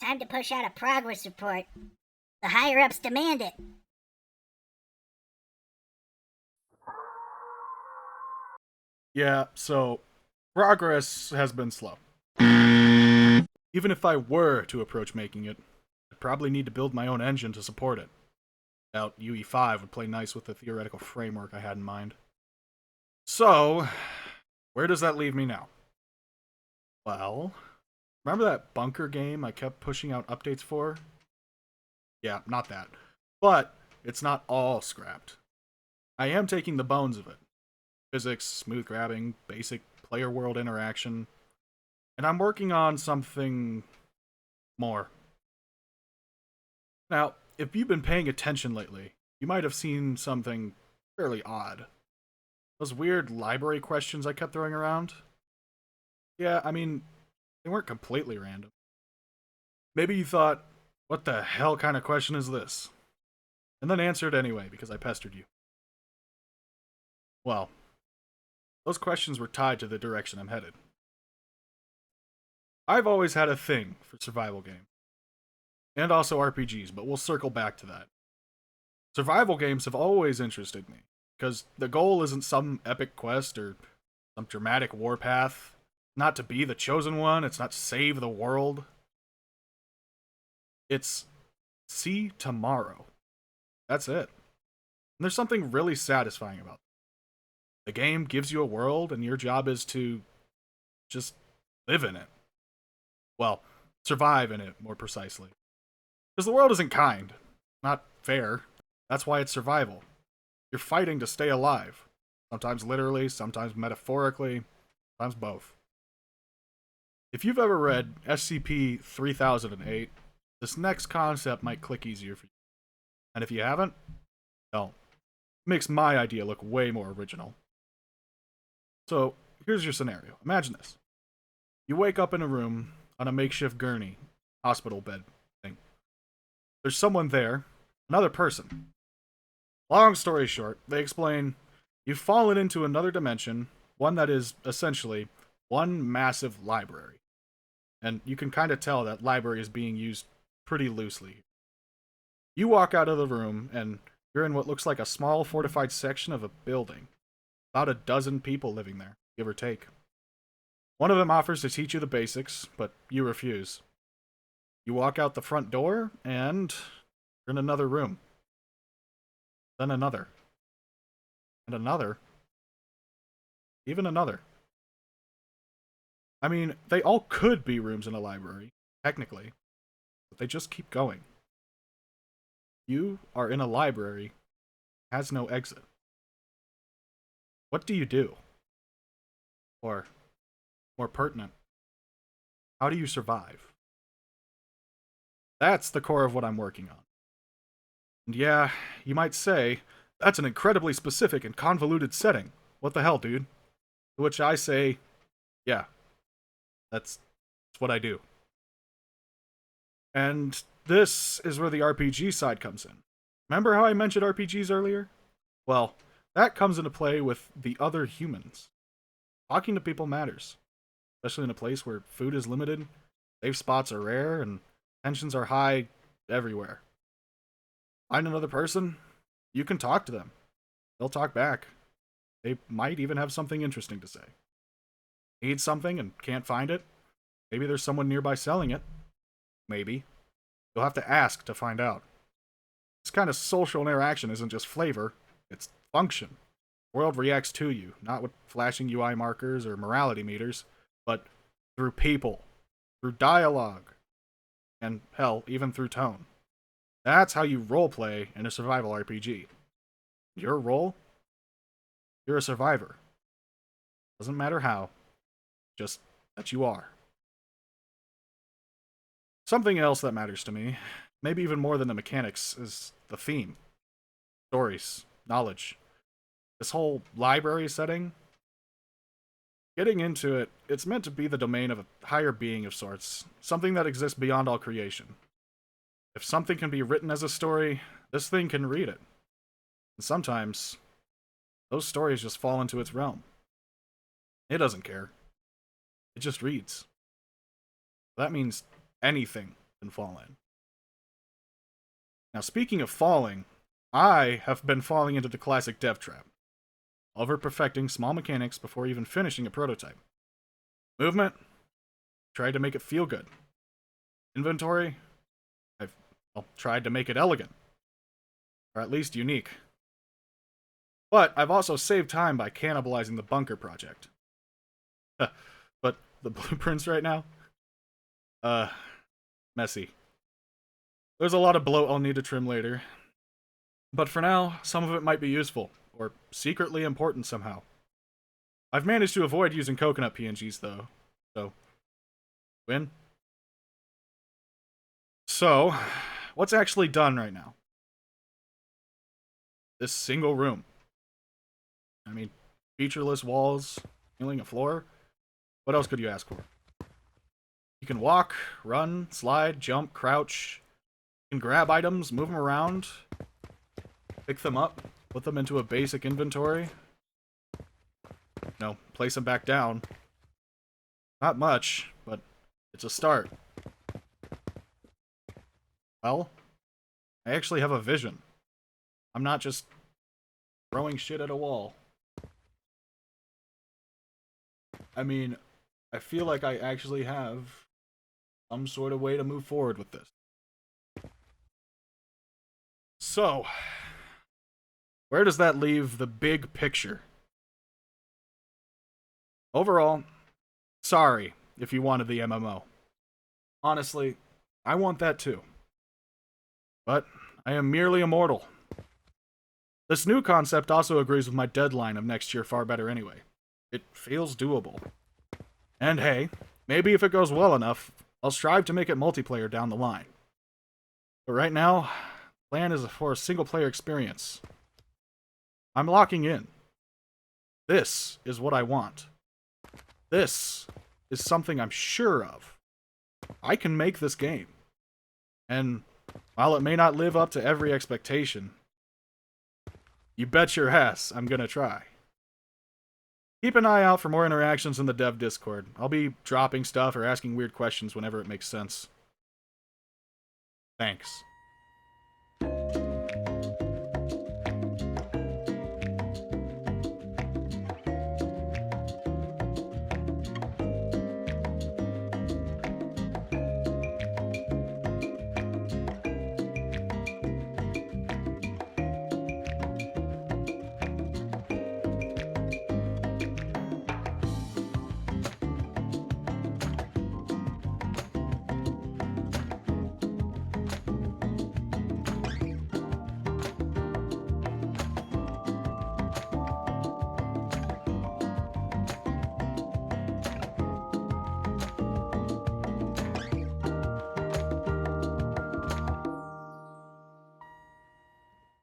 Time to push out a progress report. The higher-ups demand it. Yeah, so progress has been slow. Even if I were to approach making it, I'd probably need to build my own engine to support it. Doubt UE5 would play nice with the theoretical framework I had in mind. So, where does that leave me now? Well, remember that bunker game I kept pushing out updates for? Yeah, not that. But it's not all scrapped. I am taking the bones of it. Physics, smooth grabbing, basic player world interaction, and I'm working on something more. Now, if you've been paying attention lately, you might have seen something fairly odd. Those weird library questions I kept throwing around? Yeah, I mean, they weren't completely random. Maybe you thought, what the hell kind of question is this? And then answered anyway because I pestered you. Well, those questions were tied to the direction I'm headed. I've always had a thing for survival games, and also RPGs, but we'll circle back to that. Survival games have always interested me, because the goal isn't some epic quest or some dramatic warpath. Not to be the chosen one, it's not to save the world. It's see tomorrow. That's it. And there's something really satisfying about it. The game gives you a world, and your job is to just live in it. Well, survive in it, more precisely. Because the world isn't kind, not fair. That's why it's survival. You're fighting to stay alive. Sometimes literally, sometimes metaphorically, sometimes both. If you've ever read SCP 3008, this next concept might click easier for you. And if you haven't, don't. It makes my idea look way more original. So, here's your scenario. Imagine this. You wake up in a room on a makeshift gurney, hospital bed thing. There's someone there, another person. Long story short, they explain you've fallen into another dimension, one that is essentially one massive library. And you can kind of tell that library is being used pretty loosely. You walk out of the room, and you're in what looks like a small fortified section of a building. About a dozen people living there, give or take. One of them offers to teach you the basics, but you refuse. You walk out the front door, and you're in another room. Then another. And another. Even another. I mean, they all could be rooms in a library, technically, but they just keep going. You are in a library, has no exit. What do you do? Or, more pertinent, how do you survive? That's the core of what I'm working on. And yeah, you might say, that's an incredibly specific and convoluted setting. What the hell, dude? To which I say, yeah, that's what I do. And this is where the RPG side comes in. Remember how I mentioned RPGs earlier? Well, that comes into play with the other humans. Talking to people matters, especially in a place where food is limited, safe spots are rare, and tensions are high everywhere. Find another person, you can talk to them. They'll talk back. They might even have something interesting to say. Need something and can't find it? Maybe there's someone nearby selling it. Maybe. You'll have to ask to find out. This kind of social interaction isn't just flavor, it's function. The world reacts to you, not with flashing UI markers or morality meters, but through people, through dialogue, and hell, even through tone. That's how you roleplay in a survival RPG. Your role? You're a survivor. Doesn't matter how, just that you are. Something else that matters to me, maybe even more than the mechanics, is the theme. Stories, knowledge. This whole library setting, getting into it, it's meant to be the domain of a higher being of sorts, something that exists beyond all creation. If something can be written as a story, this thing can read it. And sometimes, those stories just fall into its realm. It doesn't care. It just reads. That means anything can fall in. Now, speaking of falling, I have been falling into the classic dev trap, over perfecting small mechanics before even finishing a prototype. Movement, tried to make it feel good. Inventory, I've tried to make it elegant, or at least unique. But I've also saved time by cannibalizing the bunker project. But the blueprints right now? Messy. There's a lot of bloat I'll need to trim later. But for now, some of it might be useful, or secretly important somehow. I've managed to avoid using coconut PNGs though, so win. So, what's actually done right now? This single room. I mean, featureless walls, ceiling, a floor. What else could you ask for? You can walk, run, slide, jump, crouch. You can grab items, move them around, pick them up, put them into a basic inventory. No, place them back down. Not much, but it's a start. Well, I actually have a vision. I'm not just throwing shit at a wall. I mean, I feel like I actually have some sort of way to move forward with this. So, where does that leave the big picture? Overall, sorry if you wanted the MMO. Honestly, I want that too. But I am merely a mortal. This new concept also agrees with my deadline of next year far better anyway. It feels doable. And hey, maybe if it goes well enough, I'll strive to make it multiplayer down the line. But right now, the plan is for a single-player experience. I'm locking in. This is what I want. This is something I'm sure of. I can make this game. And while it may not live up to every expectation, you bet your ass I'm gonna try. Keep an eye out for more interactions in the dev Discord. I'll be dropping stuff or asking weird questions whenever it makes sense. Thanks.